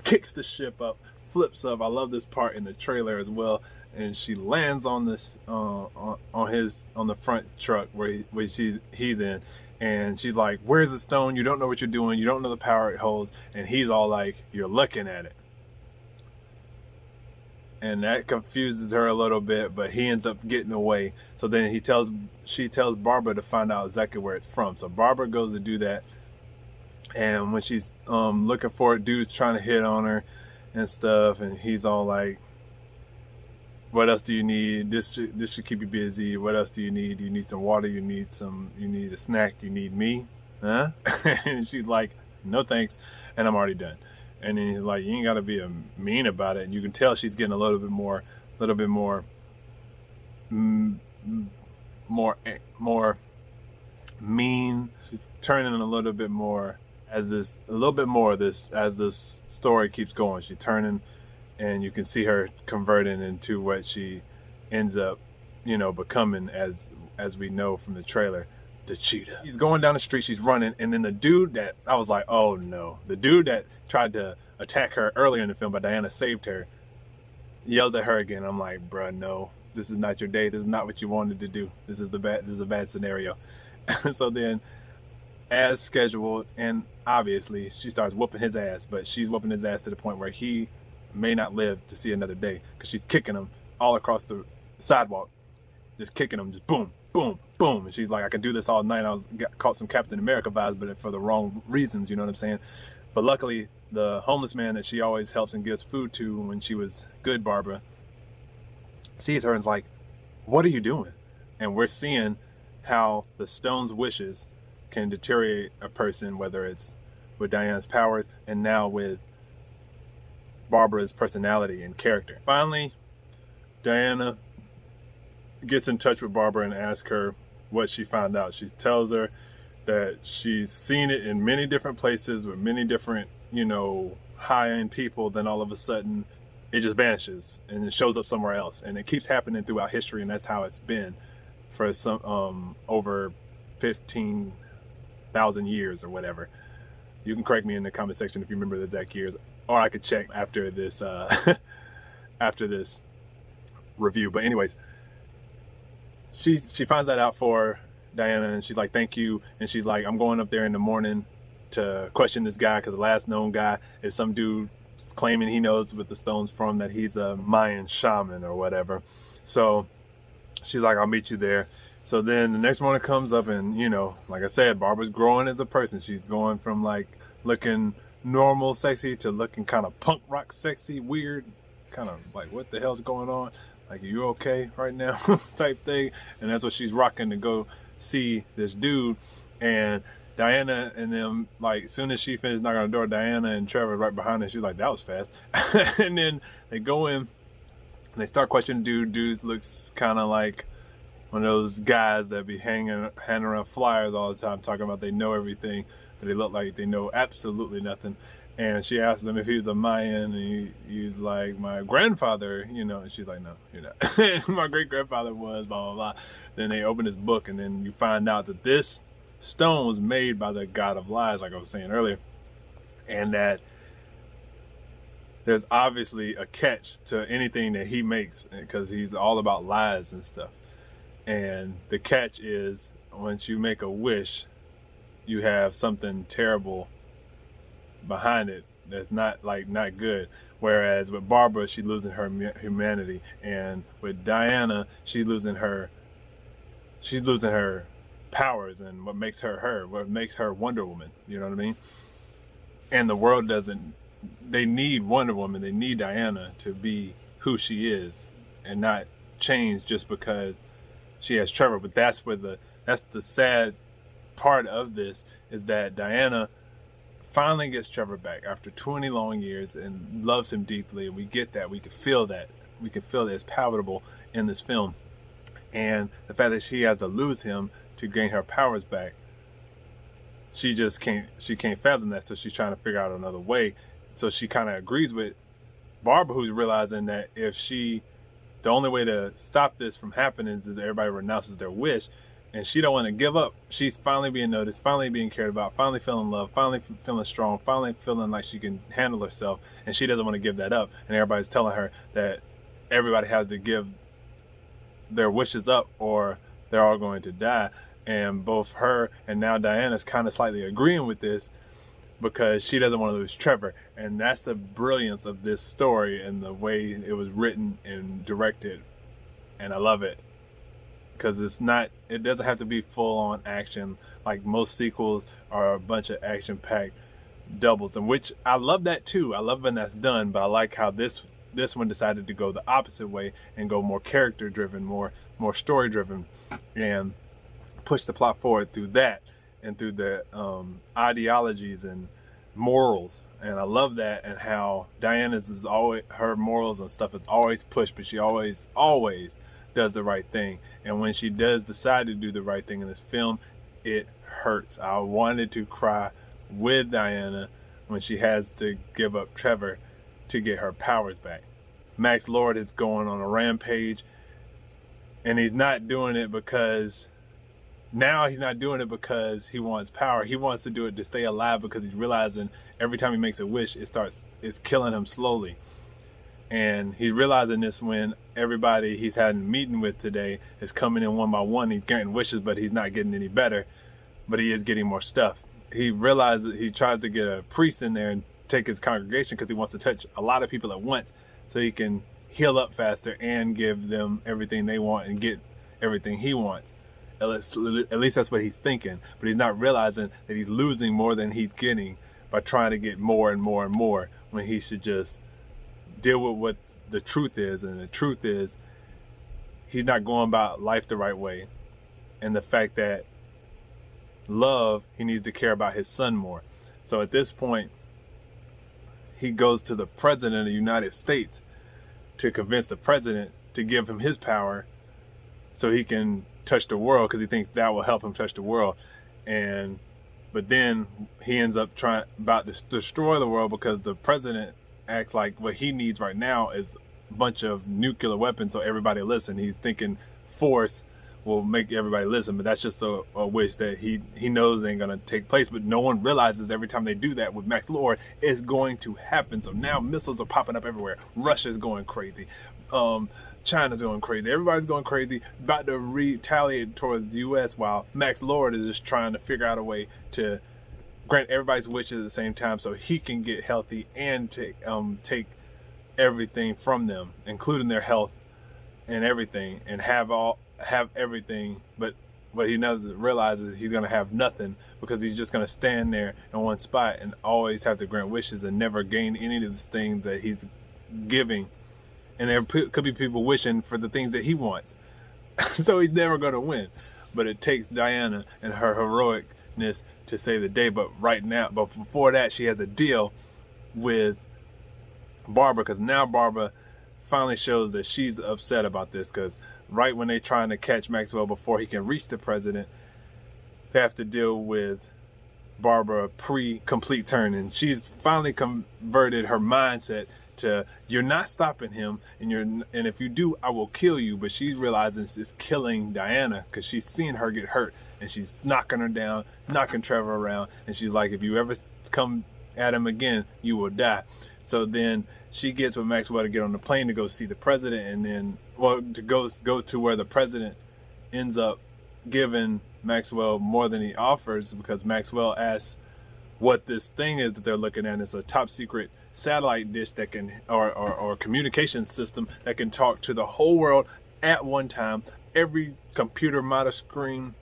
kicks the ship up, flips up. I love this part in the trailer as well. And she lands on this on the front truck where he's in. And she's like, where's the stone? You don't know what you're doing. You don't know the power it holds. And he's all like, you're looking at it. And that confuses her a little bit, but he ends up getting away. So then she tells Barbara to find out exactly where it's from. So Barbara goes to do that. And when she's looking for it, dude's trying to hit on her and stuff. And he's all like, what else do you need? This should keep you busy. What else do you need? You need some water. You need a snack. You need me, huh? And she's like, no thanks, and I'm already done. And then he's like, you ain't gotta be mean about it. And you can tell she's getting a little bit more mean. She's turning a little bit more as this story keeps going. She's turning. And you can see her converting into what she ends up, becoming, as we know from the trailer, the cheetah. She's going down the street, she's running, and then the dude that, I was like, oh no. The dude that tried to attack her earlier in the film, but Diana saved her, yells at her again. I'm like, bruh, no, this is not your day. This is not what you wanted to do. This is a bad scenario. So then, as scheduled, and obviously, she starts whooping his ass, but she's whooping his ass to the point where he may not live to see another day, because she's kicking him all across the sidewalk, just kicking him, just boom, boom, boom. And she's like, I can do this all night. Caught some Captain America vibes, but for the wrong reasons, you know what I'm saying? But luckily, the homeless man that she always helps and gives food to when she was good, Barbara, sees her and is like, what are you doing? And we're seeing how the stone's wishes can deteriorate a person, whether it's with Diana's powers and now with Barbara's personality and character. Finally, Diana gets in touch with Barbara and asks her what she found out. She tells her that she's seen it in many different places with many different, you know, high-end people. Then all of a sudden it just vanishes and it shows up somewhere else, and it keeps happening throughout history, and that's how it's been for some over 15,000 years or whatever. You can correct me in the comment section if you remember the exact years, or I could check after this after this review. But anyways, she finds that out for Diana, and she's like, thank you. And she's like, I'm going up there in the morning to question this guy, because the last known guy is some dude claiming he knows what the stone's from, that he's a Mayan shaman or whatever. So she's like, I'll meet you there. So then the next morning comes up, and, you know, like I said, Barbara's growing as a person. She's going from like looking normal sexy to looking kind of punk rock sexy, weird, kind of like, what the hell's going on? Like, are you okay right now? type thing. And that's what she's rocking to go see this dude. And Diana and them, like, as soon as she finished knocking on the door, Diana and Trevor right behind her. She's like, that was fast. And then they go in and they start questioning dude. Dude looks kind of like one of those guys that be handing around flyers all the time, talking about they know everything, but they look like they know absolutely nothing. And she asked him if he was a Mayan, and he's like, my grandfather, you know, and she's like, no, you're not. My great-grandfather was, blah, blah, blah. Then they open his book, and then you find out that this stone was made by the god of lies, like I was saying earlier, and that there's obviously a catch to anything that he makes, because he's all about lies and stuff. And the catch is, once you make a wish, you have something terrible behind it that's not good. Whereas with Barbara, she's losing her humanity, and with Diana, she's losing her powers and what makes her what makes her Wonder Woman. You know what I mean? And the world doesn't. They need Wonder Woman. They need Diana to be who she is and not change just because she has Trevor. But that's the sad part of this, is that Diana finally gets Trevor back after 20 long years and loves him deeply, and we get that. We can feel that. We can feel that it's palatable in this film. And the fact that she has to lose him to gain her powers back, she can't fathom that, so she's trying to figure out another way. So she kind of agrees with Barbara, who's realizing that the only way to stop this from happening is everybody renounces their wish. And she don't want to give up. She's finally being noticed, finally being cared about, finally feeling love, finally feeling strong, finally feeling like she can handle herself. And she doesn't want to give that up. And everybody's telling her that everybody has to give their wishes up or they're all going to die. And both her and now Diana's kind of slightly agreeing with this, because she doesn't want to lose Trevor. And that's the brilliance of this story and the way it was written and directed. And I love it. Because it doesn't have to be full-on action like most sequels are, a bunch of action-packed doubles, and which I love that too. I love when that's done, but I like how this one decided to go the opposite way and go more character-driven, more story-driven, and push the plot forward through that and through the ideologies and morals. And I love that, and how Diana's is always, her morals and stuff is always pushed, but she always does the right thing. And when she does decide to do the right thing in this film, it hurts. I wanted to cry with Diana when she has to give up Trevor to get her powers back. Max Lord is going on a rampage, and he's not doing it because he wants power. He wants to do it to stay alive, because he's realizing every time he makes a wish, it's killing him slowly. And he's realizing this when everybody he's had a meeting with today is coming in one by one. He's getting wishes, but he's not getting any better. But he is getting more stuff. He realizes, he tries to get a priest in there and take his congregation, because he wants to touch a lot of people at once so he can heal up faster and give them everything they want and get everything he wants. At least that's what he's thinking. But he's not realizing that he's losing more than he's getting by trying to get more and more and more, when he should just deal with what the truth is. And the truth is, he's not going about life the right way. And the fact that love, he needs to care about his son more. So at this point, he goes to the president of the United States to convince the president to give him his power so he can touch the world, because he thinks that will help him touch the world. But then he ends up about to destroy the world, because the president acts like what he needs right now is a bunch of nuclear weapons so everybody listen. He's thinking force will make everybody listen, but that's just a wish that he knows ain't gonna take place. But no one realizes every time they do that with Max Lord, it's going to happen. So now missiles are popping up everywhere. Russia's going crazy. China's going crazy. Everybody's going crazy, about to retaliate towards the U.S., while Max Lord is just trying to figure out a way to grant everybody's wishes at the same time, so he can get healthy and take everything from them, including their health and everything, and have everything. But what he doesn't realize is he's gonna have nothing, because he's just gonna stand there in one spot and always have to grant wishes and never gain any of the things that he's giving. And there could be people wishing for the things that he wants. So he's never going to win. But it takes Diana and her heroicness to save the day. But before that, she has a deal with Barbara, because now Barbara finally shows that she's upset about this, because right when they're trying to catch Maxwell before he can reach the president, they have to deal with Barbara pre-complete turn. And she's finally converted her mindset to, you're not stopping him, and if you do, I will kill you. But she's realizing it's killing Diana, because she's seen her get hurt, and she's knocking her down, knocking Trevor around, and she's like, if you ever come at him again, you will die. So then she gets with Maxwell to get on the plane to go see the president, and then to go to where the president ends up giving Maxwell more than he offers, because Maxwell asks what this thing is that they're looking at. It's a top secret satellite dish that can, or communication system that can talk to the whole world at one time. Every computer, monitor screen,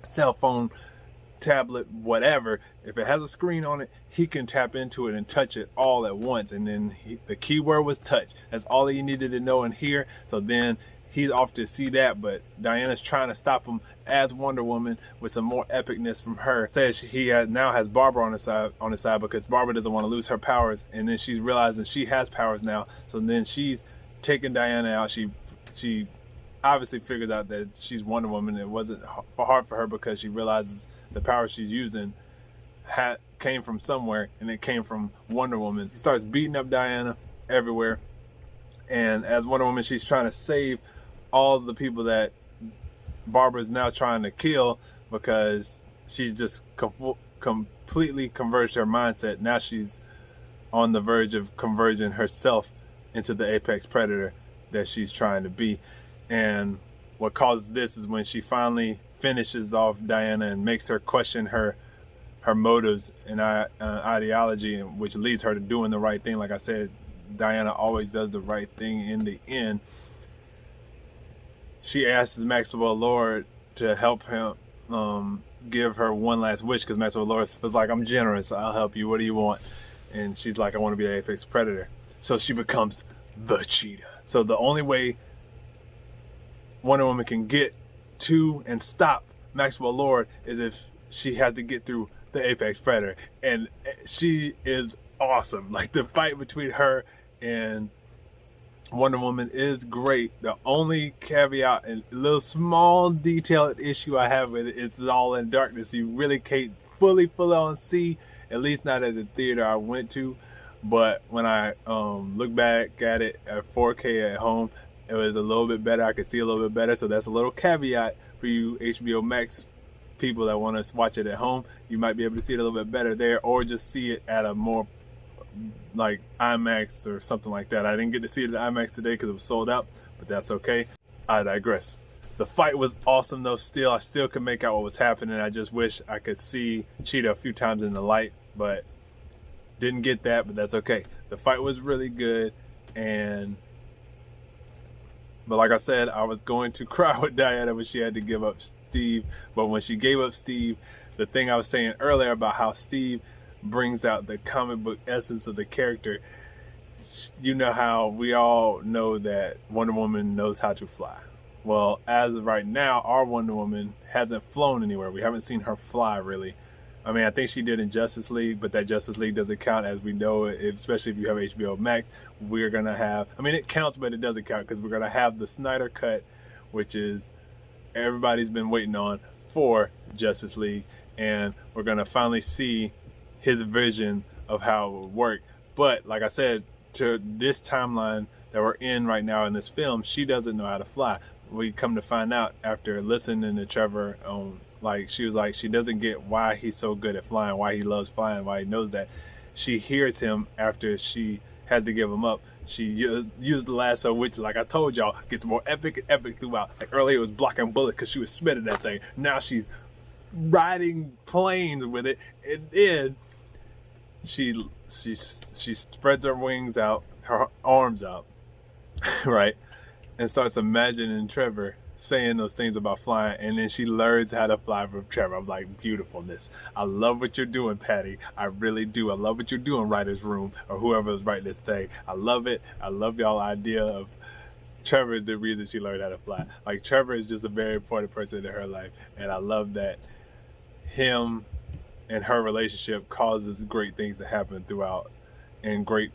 cell phone, tablet, whatever, if it has a screen on it, he can tap into it and touch it all at once. And then the key word was touch. That's all he needed to know and hear. So then he's off to see that, but Diana's trying to stop him as Wonder Woman with some more epicness from her. Says he now has Barbara on his side, because Barbara doesn't want to lose her powers, and then she's realizing she has powers now. So then she's taking Diana out. She obviously figures out that she's Wonder Woman. It wasn't hard for her, because she realizes the power she's using came from somewhere, and it came from Wonder Woman. She starts beating up Diana everywhere, and as Wonder Woman, she's trying to save all the people that Barbara's now trying to kill, because she's just completely converged her mindset. Now she's on the verge of converging herself into the apex predator that she's trying to be. And what causes this is when she finally finishes off Diana and makes her question her motives and ideology, which leads her to doing the right thing. Like I said, Diana always does the right thing in the end. She asks Maxwell Lord to help him give her one last wish, because Maxwell Lord was like, I'm generous, I'll help you, what do you want? And she's like, I want to be the apex predator. So she becomes the Cheetah. So the only way Wonder Woman can get to and stop Maxwell Lord is if she has to get through the apex predator. And she is awesome. Like, the fight between her and Wonder Woman is great. The only caveat and little small detailed issue I have with it, it's all in darkness. You really can't fully on see, at least not at the theater I went to. But when I look back at it at 4K at home, it was a little bit better. I could see a little bit better. So that's a little caveat for you HBOMAX people that want to watch it at home. You might be able to see it a little bit better there, or just see it at a more like IMAX or something like that. I didn't get to see it at IMAX today because it was sold out, but that's okay. I digress. The fight was awesome though. I still could make out what was happening. I just wish I could see Cheetah a few times in the light, but didn't get that, but that's okay. The fight was really good, but like I said, I was going to cry with Diana when she had to give up Steve. But when she gave up Steve, the thing I was saying earlier about how Steve brings out the comic book essence of the character, you know how we all know that Wonder Woman knows how to fly. Well, as of right now, our Wonder Woman hasn't flown anywhere. We haven't seen her fly, really. I mean, I think she did in Justice League, but that Justice League doesn't count as we know it, especially if you have HBO Max. We're going to have, I mean, it counts, but it doesn't count because we're going to have the Snyder Cut, which is everybody's been waiting on for Justice League. And we're going to finally see his vision of how it would work. But like I said, to this timeline that we're in right now in this film, she doesn't know how to fly. We come to find out after listening to Trevor, like she was like, she doesn't get why he's so good at flying, why he loves flying, why he knows that. She hears him after she has to give him up. She used the lasso, which, like I told y'all, gets more epic and epic throughout. Like earlier it was blocking bullets because she was spinning that thing. Now she's riding planes with it, and then she spreads her wings out, her arms out, right, and starts imagining Trevor saying those things about flying, and then she learns how to fly from Trevor. I'm like, beautifulness. I love what you're doing, Patty. I really do. I love what you're doing, writer's room, or whoever's writing this thing. I love it. I love y'all idea of Trevor is the reason she learned how to fly. Like, Trevor is just a very important person in her life, and I love that him and her relationship causes great things to happen throughout, and great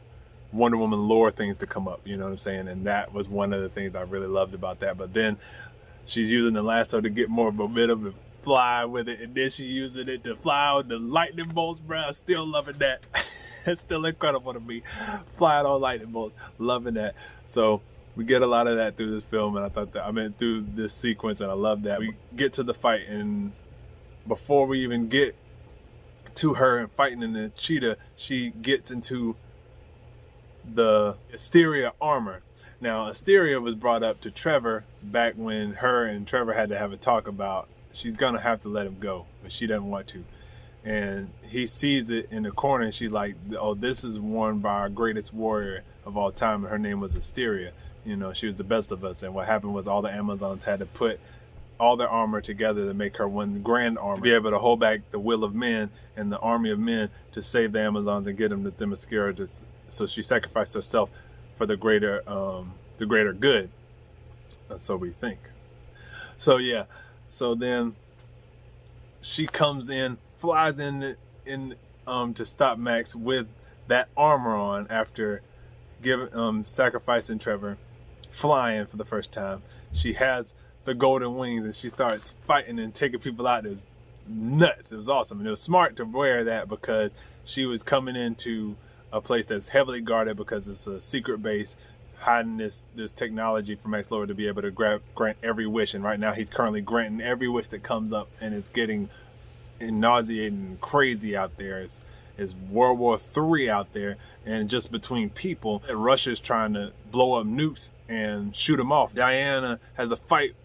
Wonder Woman lore things to come up, you know what I'm saying? And that was one of the things I really loved about that. But then she's using the lasso to get more momentum and fly with it, and then she's using it to fly on the lightning bolts, bro. I'm still loving that. It's still incredible to me. Flying on lightning bolts, loving that. So we get a lot of that through this film, and I thought that, I mean, through this sequence, and I love that. We get to the fight, and before we even get to her fighting in the cheetah, she gets into the Asteria armor. Now, Asteria was brought up to Trevor back when her and Trevor had to have a talk about she's gonna have to let him go, but she doesn't want to. And he sees it in the corner, and she's like, oh, this is worn by our greatest warrior of all time, and her name was Asteria. You know, she was the best of us. And what happened was all the Amazons had to put all their armor together to make her one grand armor, to be able to hold back the will of men and the army of men to save the Amazons and get them to Themyscira. So she sacrificed herself for the greater good. So we think. So yeah. So then she comes in, flies in to stop Max with that armor on after sacrificing Trevor, flying for the first time. She has the golden wings, and she starts fighting and taking people out. It was nuts. It was awesome, and it was smart to wear that because she was coming into a place that's heavily guarded because it's a secret base, hiding this technology for Maxwell Lord to be able to grant every wish. And right now he's currently granting every wish that comes up, and it's getting nauseating and crazy out there. It's World War III out there, and just between people, Russia's trying to blow up nukes and shoot them off. Diana has a fight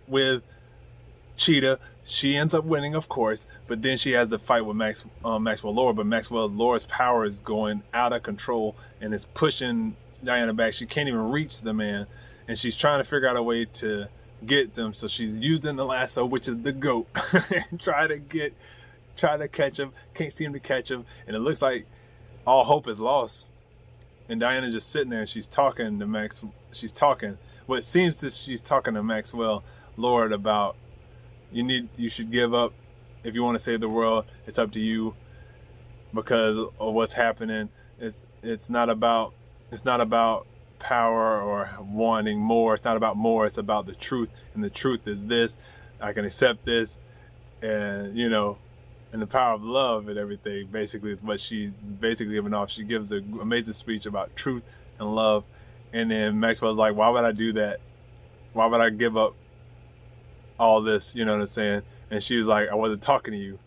with Cheetah. She ends up winning, of course, but then she has the fight with Maxwell Lord, but Maxwell Lord's power is going out of control and it's pushing Diana back. She can't even reach the man, and she's trying to figure out a way to get them. So she's using the lasso, which is the goat, and try to catch him. Can't seem to catch him, and it looks like all hope is lost. And Diana's just sitting there, and she's talking to Max. She's talking. Well, it seems that she's talking to Maxwell Lord about you should give up if you want to save the world. It's up to you because of what's happening. It's not about power or wanting more. It's not about more. It's about the truth, and the truth is this: I can accept this, and and the power of love and everything. Basically, is what she's basically giving off. She gives an amazing speech about truth and love, and then Maxwell's like, "Why would I do that? Why would I give up all this?" You know what I'm saying? And she was like, "I wasn't talking to you.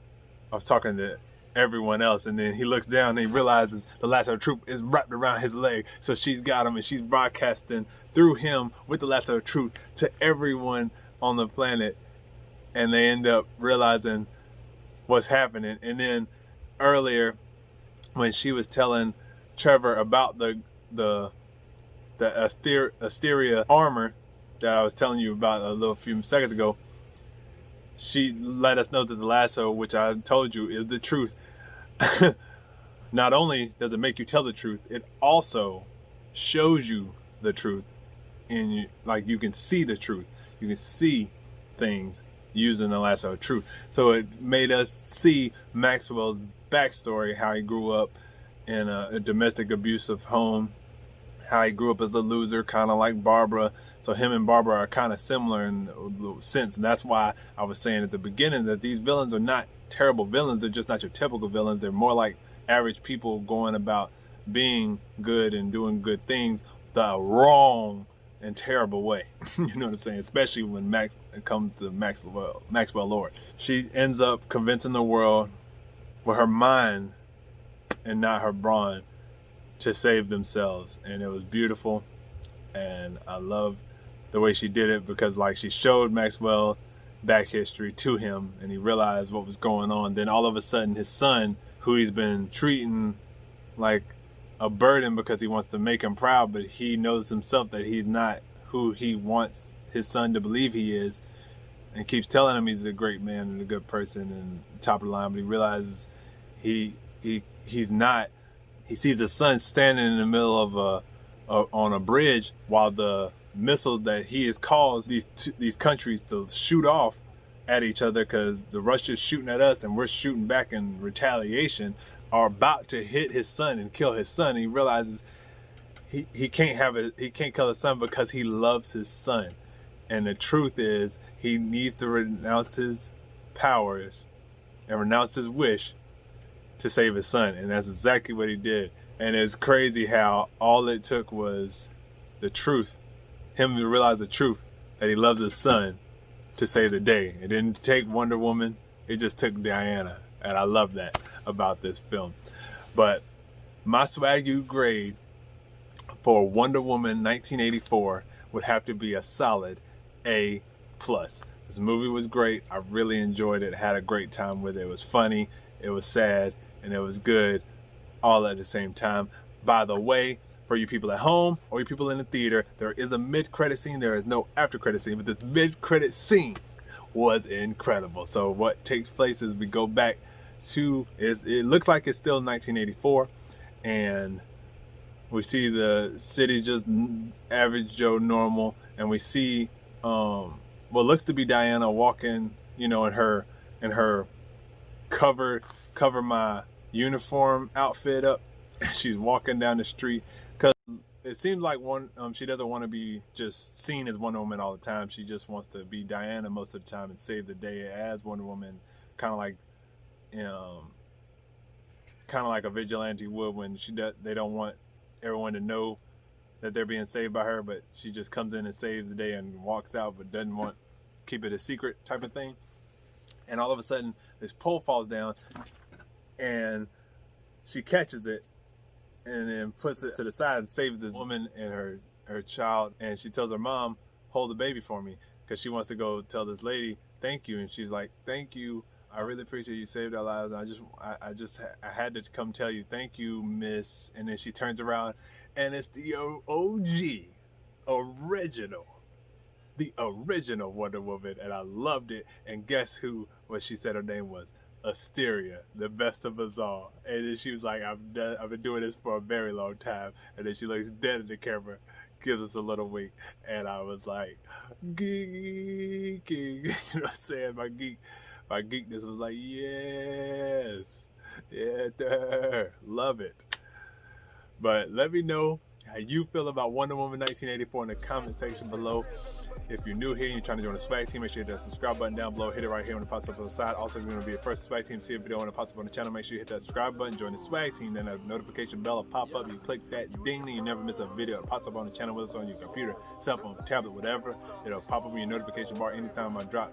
I was talking to everyone else." And then he looks down and he realizes the lasso of truth is wrapped around his leg. So she's got him, and she's broadcasting through him with the lasso of truth to everyone on the planet. And they end up realizing what's happening. And then earlier, when she was telling Trevor about the Asteria armor that I was telling you about a few seconds ago, she let us know that the lasso, which I told you is the truth, not only does it make you tell the truth, it also shows you the truth. And you can see the truth. You can see things. using the lasso of truth. So it made us see Maxwell's backstory, how he grew up in a domestic abusive home, how he grew up as a loser, kind of like Barbara. So him and Barbara are kind of similar in a sense, and that's why I was saying at the beginning that these villains are not terrible villains. They're just not your typical villains. They're more like average people going about being good and doing good things the wrong and terrible way. You know what I'm saying? Especially when it comes to Maxwell Lord. She ends up convincing the world with her mind and not her brawn to save themselves, and it was beautiful. And I love the way she did it, because like she showed Maxwell back history to him, and he realized what was going on. Then all of a sudden his son, who he's been treating like a burden because he wants to make him proud, but he knows himself that he's not who he wants his son to believe he is, and keeps telling him he's a great man and a good person and top of the line, but he realizes he's not. He sees his son standing in the middle of on a bridge while the missiles that he has caused these countries to shoot off at each other, because the Russia's shooting at us and we're shooting back in retaliation, are about to hit his son and kill his son. And he realizes he can't kill his son because he loves his son. And the truth is, he needs to renounce his powers and renounce his wish to save his son. And that's exactly what he did. And it's crazy how all it took was the truth, him to realize the truth, that he loves his son, to save the day. It didn't take Wonder Woman, it just took Diana. And I love that about this film. But my SwagU grade for Wonder Woman 1984 would have to be a solid A+. This movie was great. I really enjoyed it. Had a great time with it. It was funny, it was sad, and it was good all at the same time. By the way, for you people at home or you people in the theater, there is a mid-credit scene. There is no after-credit scene, but this mid-credit scene was incredible. So what takes place is we go back to, it looks like it's still 1984, and we see the city just average Joe normal, and we see what looks to be Diana walking, you know, in her cover my uniform outfit up. She's walking down the street, because it seems like she doesn't want to be just seen as Wonder Woman all the time. She just wants to be Diana most of the time and save the day as Wonder Woman, kind of like a vigilante would when they don't want everyone to know that they're being saved by her, but she just comes in and saves the day and walks out, but doesn't keep it a secret type of thing. And all of a sudden this pole falls down and she catches it and then puts it to the side and saves this woman and her child. And she tells her mom, hold the baby for me, because she wants to go tell this lady thank you. And she's like, thank you, I really appreciate you saved our lives. I had to come tell you thank you, miss. And then she turns around and it's the OG the original Wonder Woman, and I loved it. And guess what she said her name was? Asteria, the best of us all. And then she was like, I've been doing this for a very long time. And then she looks dead at the camera, gives us a little wink, and I was like, geeking. You know what I'm saying? My geekness was like, yes, yeah, love it. But let me know how you feel about Wonder Woman 1984 in the comment section below. If you're new here and you're trying to join the Swag Team, make sure you hit that subscribe button down below. Hit it right here when it pops up on the side. Also, if you want to be the first Swag Team to see a video when it pops up on the channel, make sure you hit that subscribe button, join the Swag Team, then a notification bell will pop up. You click that ding, and you never miss a video. It pops up on the channel, whether it's on your computer, cell phone, tablet, whatever. It'll pop up in your notification bar anytime I drop.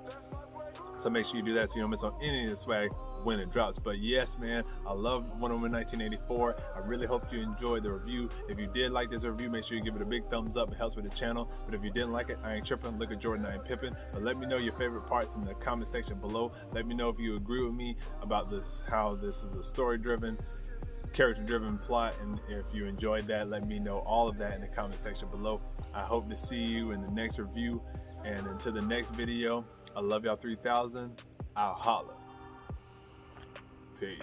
So make sure you do that so you don't miss on any of the swag when it drops. But yes, man, I love Wonder Woman 1984. I really hope you enjoyed the review. If you did like this review, make sure you give it a big thumbs up. It helps with the channel. But if you didn't like it, I ain't tripping. Look at Jordan, I ain't pippin'. But let me know your favorite parts in the comment section below. Let me know if you agree with me about how this is a story-driven, character-driven plot, and if you enjoyed that, let me know all of that in the comment section below. I hope to see you in the next review, and until the next video, I love y'all 3000. I'll holla. Peace.